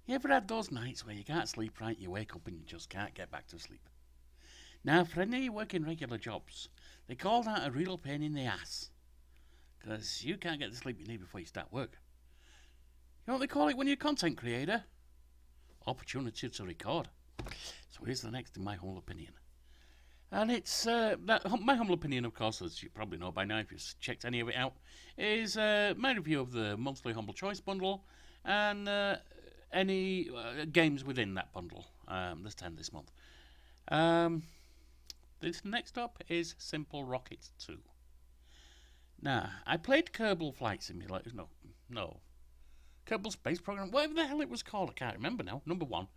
You ever had those nights where you can't sleep right, you wake up and you just can't get back to sleep? Now, for any of you working regular jobs, they call that a real pain in the ass. Because you can't get the sleep you need before you start work. You know what they call it when you're a content creator? Opportunity to record. So here's the next in my humble opinion. And it's, my humble opinion, of course, as you probably know by now if you've checked any of it out, is my review of the monthly Humble Choice bundle and any games within that bundle. There's 10 this month. This next up is Simple Rocket 2. Now, I played Kerbal Flight Simulator. No. Kerbal Space Program, whatever the hell it was called, I can't remember now. Number 1.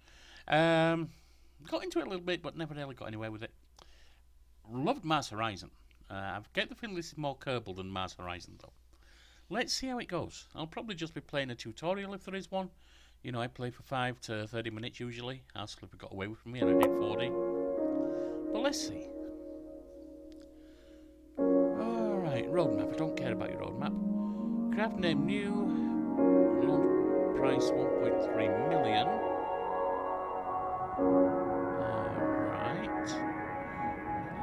Got into it a little bit, but never really got anywhere with it. Loved Mars Horizon. I get the feeling this is more Kerbal than Mars Horizon, though. Let's see how it goes. I'll probably just be playing a tutorial if there is one. You know, I play for 5 to 30 minutes usually. Slipper got away from me and I did 40. But let's see. Alright, roadmap. I don't care about your roadmap. Craft name new. Launch price 1.3 million. Alright.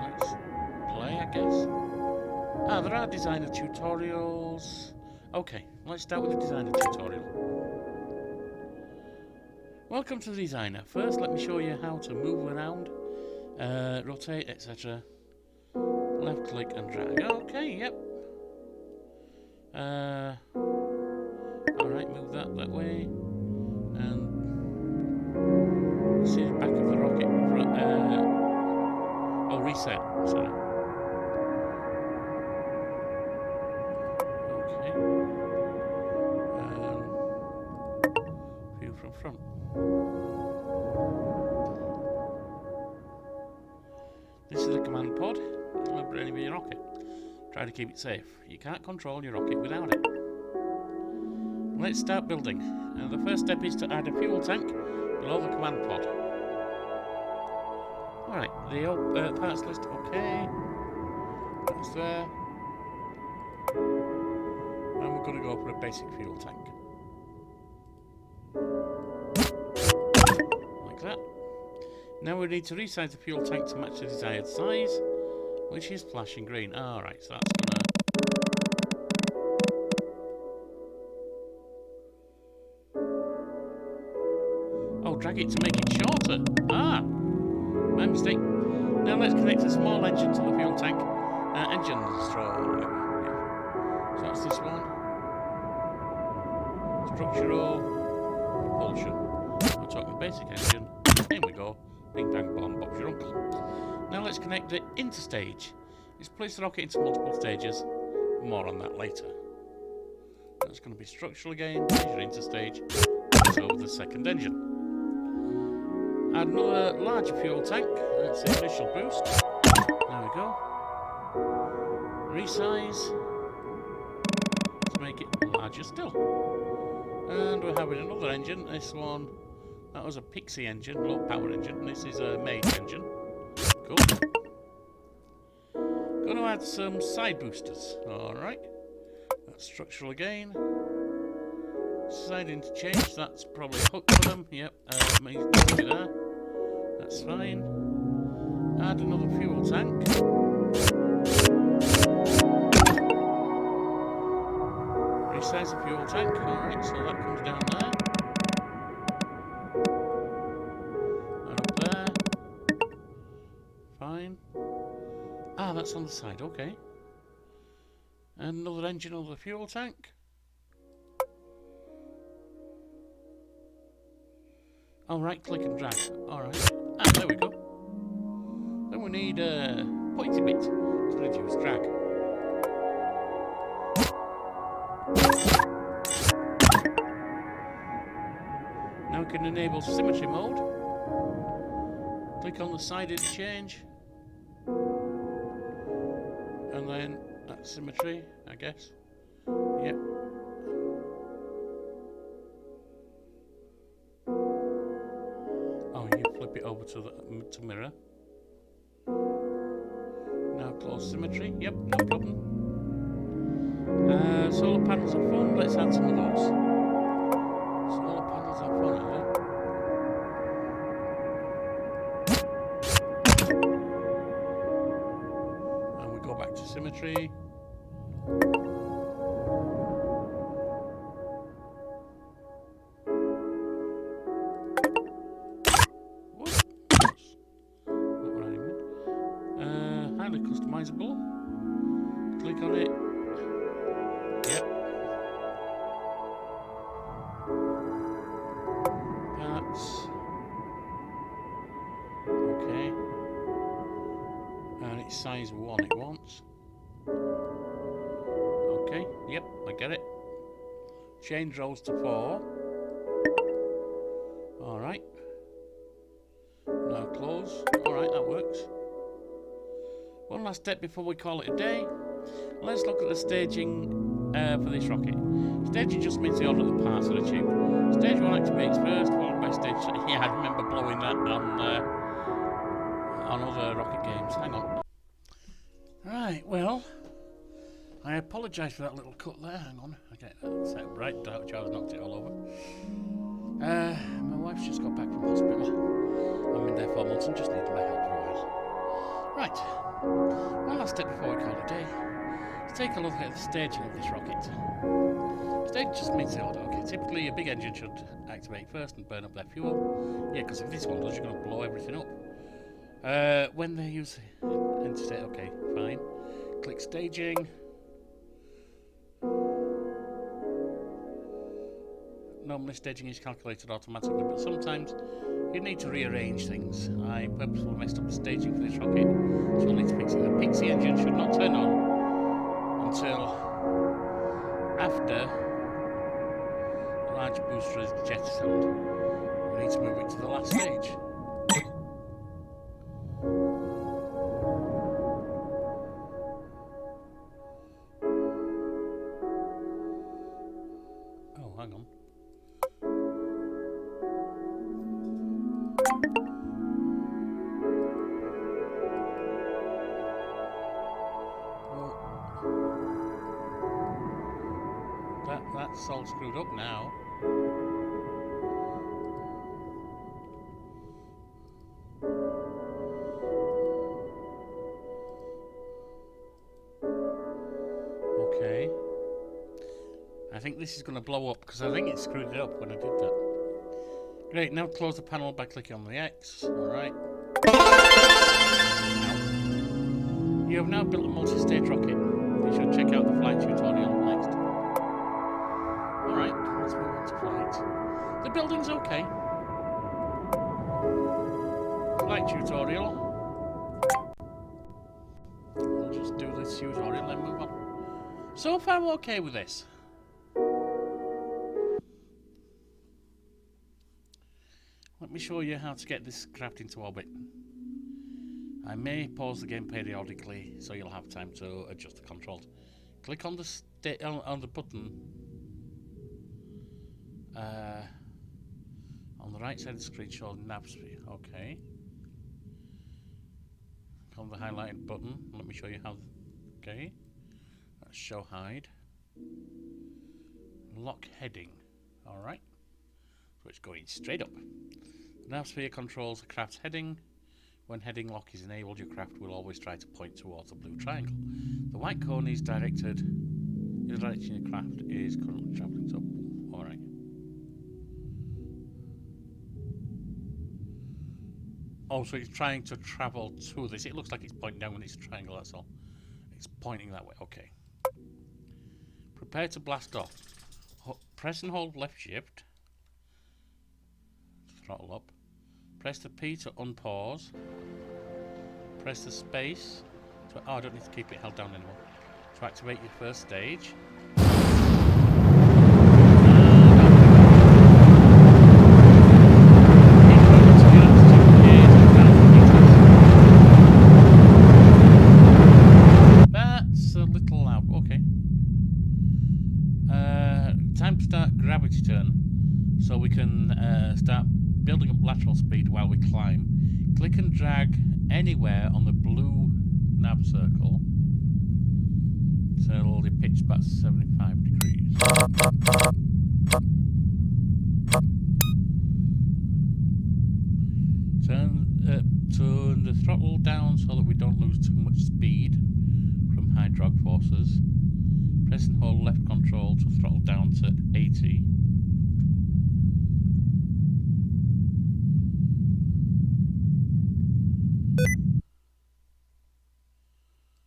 Let's play, I guess. There are designer tutorials. Okay, let's start with the designer tutorial. Welcome to the designer. First, let me show you how to move around, rotate, etc. Left click and drag. Okay, yep. Alright, move that way. And see the back of the rocket. Reset. Sorry. Okay. View from front. This is the command pod. Remember any of your rocket. Try to keep it safe. You can't control your rocket without it. Let's start building. The first step is to add a fuel tank below the command pod. Alright, the parts list, okay. That's there. And we're going to go for a basic fuel tank. Like that. Now we need to resize the fuel tank to match the desired size, which is flashing green. Alright, so that's gonna... drag it to make it shorter. My mistake. Now let's connect a small engine to the fuel tank. Engine stroke. So that's this one. Structural propulsion. We're talking basic engine. In we go. Bing bang bomb, Bob's your uncle. Now let's connect the interstage. Let's place the rocket into multiple stages. More on that later. That's going to be structural again. There's your interstage. So the second engine. Add another larger fuel tank. That's the initial boost. There we go. Resize to make it larger still. And we're having another engine. This one, that was a Pixie engine, low power engine. This is a Mage engine. Cool. Going to add some side boosters. Alright. That's structural again. Side interchange, that's probably a hook for them. Yep, there. That's fine. Add another fuel tank. Resize the fuel tank. Alright, so that comes down there. And up there. Fine. That's on the side, okay. And another engine, another fuel tank. Right click and drag. Alright. There we go. Then we need a pointy bit to reduce drag. Now we can enable symmetry mode. Click on the side interchange. And then that's symmetry, I guess. Yep. Flip it over to mirror. Now close symmetry. Yep, no problem. Solar panels are fun. Let's add some of those. Solar panels are fun, are they? battery. Whoops. Not what I meant. Highly customizable. Click on it. Yep. Parts. Okay. And it's size 1 it wants. Okay, yep, I get it. Change rows to 4. Alright. Now close. Alright, that works. One last step before we call it a day. Let's look at the staging for this rocket. Staging just means the order of the parts that are achieved. Stage 1 activates first, followed by stage 2. Yeah, I remember blowing that on other rocket games. Hang on. Right, well, I apologise for that little cut there. Hang on, I get that set up right. Charles knocked it all over. My wife's just got back from hospital. I've been there 4 months and just needed my help for a while. Right, one last step before we call it a day. Let's take a look at the staging of this rocket. Stage just means the order. Okay, typically a big engine should activate first and burn up their fuel. Yeah, because if this one does, you're going to blow everything up. When they use enter state, okay, fine. Click staging. Normally staging is calculated automatically, but sometimes you need to rearrange things. I purposely messed up the staging for this rocket, so I'll need to fix it. The pixie engine should not turn on until after the large booster is jettisoned. We need to move it to the last stage. Oh, hang on. That's all screwed up now. Okay. I think this is going to blow up because I think it screwed it up when I did that. Great, now close the panel by clicking on the X. Alright. You have now built a multi-stage rocket. You should check out the flight tutorial next. Alright, let's move on to flight. The building's okay. Flight tutorial. We'll just do this tutorial and move on. So far we're okay with this. Let me show you how to get this craft into orbit. I may pause the game periodically so you'll have time to adjust the controls. Click on the button on the right side of the screen showing nav sphere. Okay. Click on the highlighted button. Let me show you how. Okay. Let's show hide. Lock heading. Alright. So it's going straight up. The nav sphere controls the craft's heading. When heading lock is enabled, your craft will always try to point towards the blue triangle. The white cone is directed in the direction your craft is currently travelling. So, alright. Oh, so it's trying to travel to this. It looks like it's pointing down when it's a triangle, that's all. It's pointing that way. Okay. Prepare to blast off. Press and hold left shift. Throttle up. Press the P to unpause. Press the space to, oh, I don't need to keep it held down anymore. To activate your first stage. That's a little loud. Okay. Time to start gravity turn. So we can start building up lateral speed while we climb. Click and drag anywhere on the blue nav circle till the pitch about 75 degrees. Turn the throttle down so that we don't lose too much speed from high drag forces. Press and hold left control to throttle down to 80.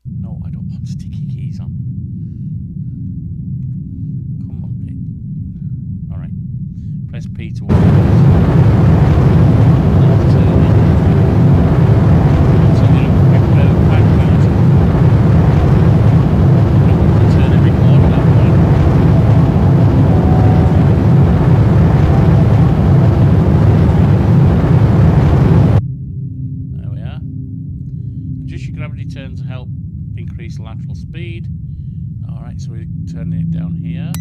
No, I don't want sticky keys on. Come on, mate. Alright. Press P to turn to help increase lateral speed. Alright, so we're turning it down here.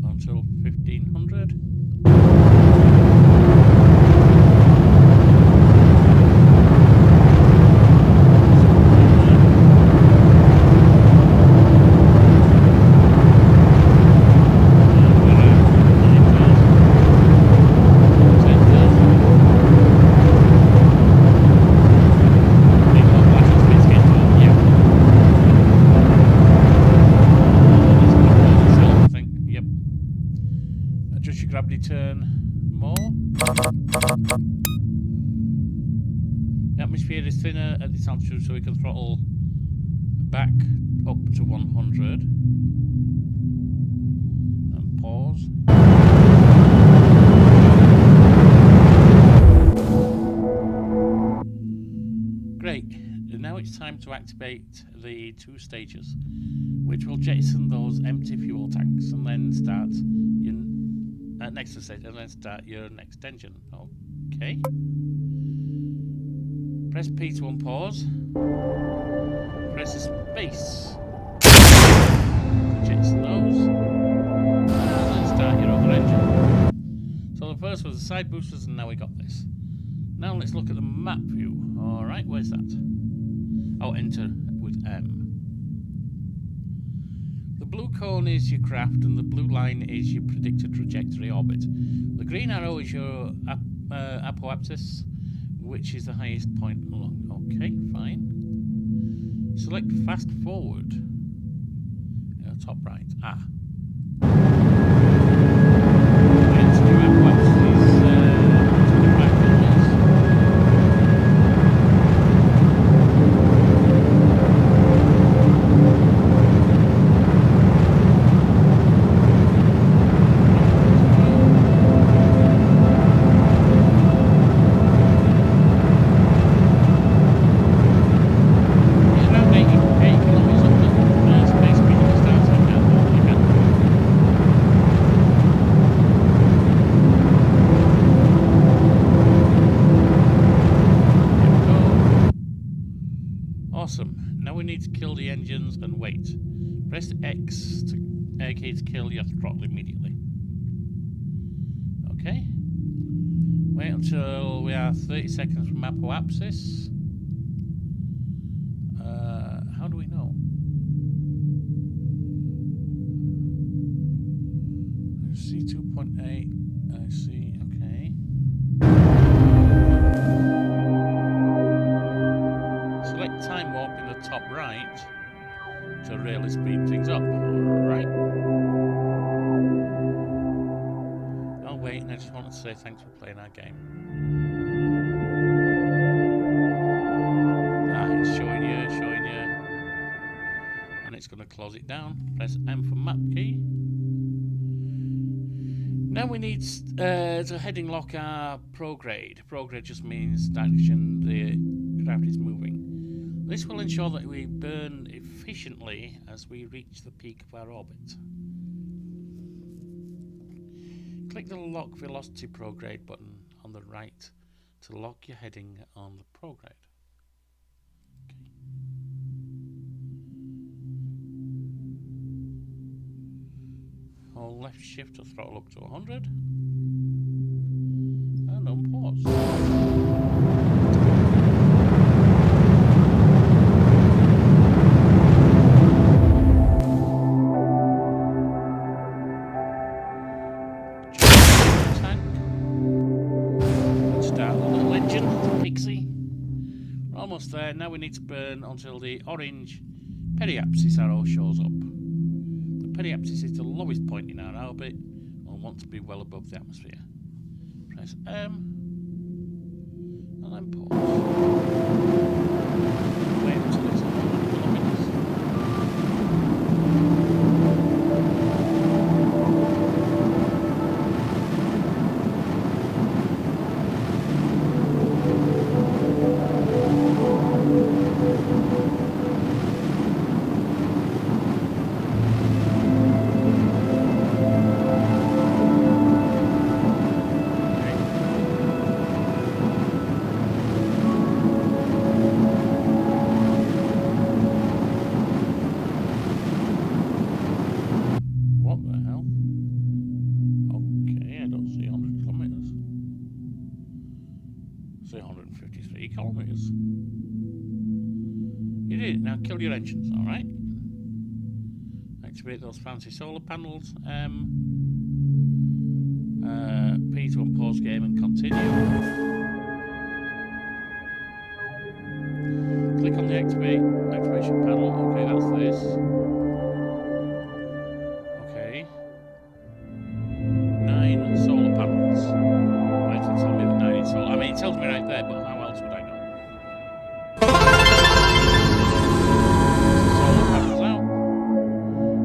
Until 1500. Gravity turn more. The atmosphere is thinner at this altitude, so we can throttle back up to 100 and pause. Great. And now it's time to activate the 2 stages, which will jettison those empty fuel tanks and then start your next stage, and then start your next engine. Okay. Press P to unpause. Press space to jettison those, and then start your other engine. So the first was the side boosters, and now we got this. Now let's look at the map view. Alright, where's that? Oh, enter with M. The blue cone is your craft, and the blue line is your predicted trajectory orbit. The green arrow is your apoapsis, which is the highest point along. Okay, fine. Select fast forward. Top right. Enter your apoapsis to the back numbers. Awesome. Now we need to kill the engines and wait. Press X key to kill your throttle immediately. Okay. Wait until we are 30 seconds from apoapsis. How do we know? I see 2.8. I see. Okay. Select time warp in the top right to really speed things up. Alright. I'll wait, and I just wanted to say thanks for playing our game. It's showing you. And it's going to close it down. Press M for map key. Now we need to heading lock our prograde. Prograde just means direction the craft is moving. This will ensure that we burn efficiently as we reach the peak of our orbit. Click the lock velocity prograde button on the right to lock your heading on the prograde. Okay. Hold left shift to throttle up to 100 and unpause. Start the little engine. almost there. Now we need to burn until the orange periapsis arrow shows up. The periapsis is the lowest point in our orbit. We'll want to be well above the atmosphere. Press M. And then pause. Wait until it's 100 kilometers. Kilometers. You did it. Now kill your engines, alright? Activate those fancy solar panels. P to unpause game and continue. Click on the activation panel. Okay, that's this. Okay. 9 solar panels. Why does it tell me that 9 is solar? I mean, it tells me right there, but how else would I know? Solar panels out.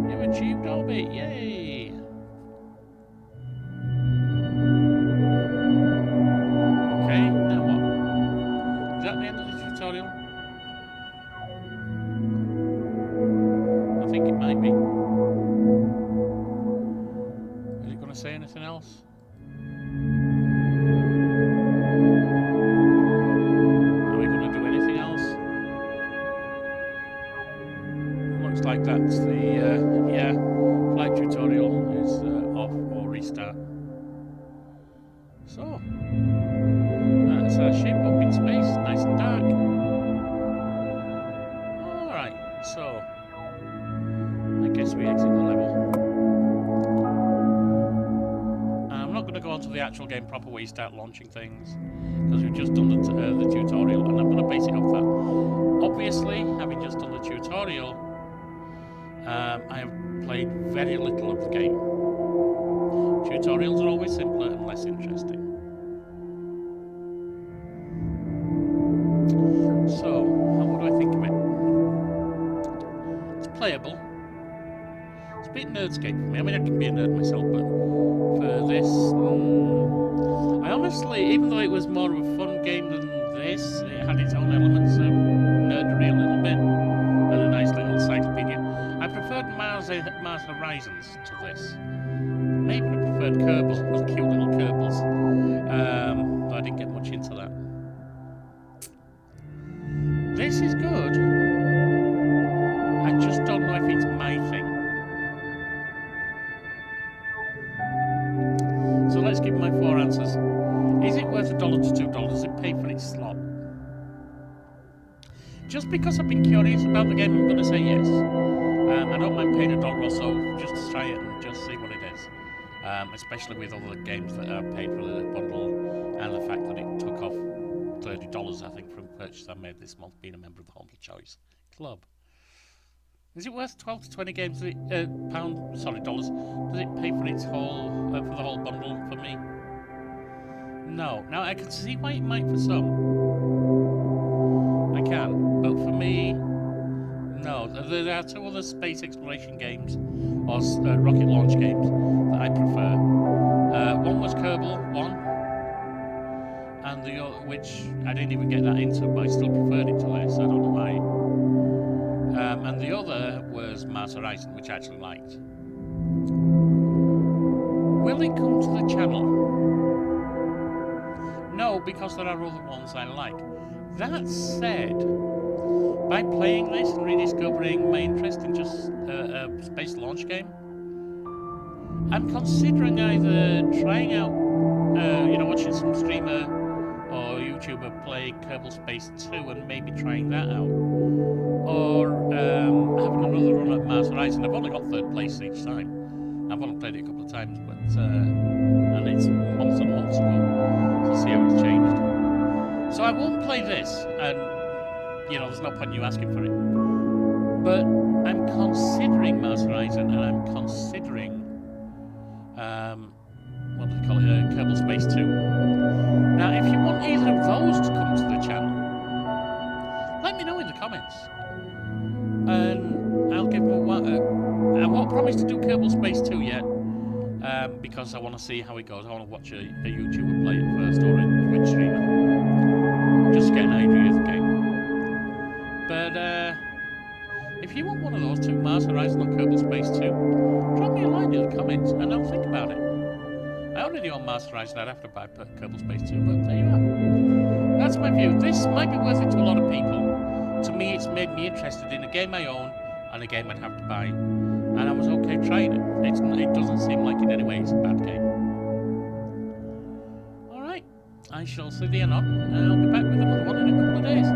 You've achieved orbit. Yay! Okay, now what? Is that the end of the tutorial? I think it might be. Is it going to say anything else? Like that's the yeah, flight tutorial is off or restart. So that's our ship up in space, nice and dark. Alright, so I guess we exit the level. I'm not going to go on to the actual game proper where you start launching things, because we've just done the tutorial, and I'm going to base it off that. Obviously, having just done the tutorial, I have played very little of the game. Tutorials are always simpler and less interesting. So, what do I think of it? It's playable. It's a bit nerdscape for me. I mean, I can be a nerd myself, but for this, I honestly, even though it was more of a fun game than this, it had its own elements of nerdery a little bit, and a nice little encyclopedia. I preferred Mars Horizons to this. Maybe I preferred Kerbal, those cute little Kerbals. But I didn't get much into that. This is good. I just don't know if it's my thing. So let's give my 4 answers. Is it worth $1 to $2? Does it pay for its slot? Just because I've been curious about the game, I'm going to say yes. I don't mind paying $1 or so just to try it and just see what it is. Especially with other games that are paid for the bundle, and the fact that it took off $30, I think, from purchase I made this month, being a member of the Humble Choice Club. Is it worth 12 to 20 games? Dollars? Does it pay for its whole for the whole bundle for me? No. Now I can see why it might for some. I can, but for me, no. There are 2 other space exploration games or rocket launch games that I prefer. One was Kerbal 1, and the other, which I didn't even get that into, but I still preferred it to this. I don't know why. And the other was Mars Horizon, which I actually liked. Will it come to the channel? No, because there are other ones I like. That said, by playing this and rediscovering my interest in just a space launch game, I'm considering either trying out, watching some streamer or YouTuber play Kerbal Space 2 and maybe trying that out, or having another run at Mars Horizon. I've only got 3rd place each time. I've only played it a couple of times, but and it's months and months ago, so see how it's changed. So I won't play this, and there's no point in you asking for it. But I'm considering Mars Horizon, and I'm considering, what do they call it, Kerbal Space 2. Now, if you want either of those to come to the channel, let me know in the comments. And I'll give them a I won't promise to do Kerbal Space 2 yet, because I want to see how it goes. I want to watch a YouTuber play it first, or a Twitch streamer, just to get an idea of the game. But if you want one of those two, Mars Horizon or Kerbal Space 2, drop me a line in the comments and I'll think about it. I already own Mars Horizon, I'd have to buy Kerbal Space 2, but there you are. That's my view. This might be worth it to a lot of people. To me, it's made me interested in a game I own and a game I'd have to buy. And I was okay trying it. It doesn't seem like in any way it's a bad game. Alright, I shall see the end on, and I'll be back with another one in a couple of days.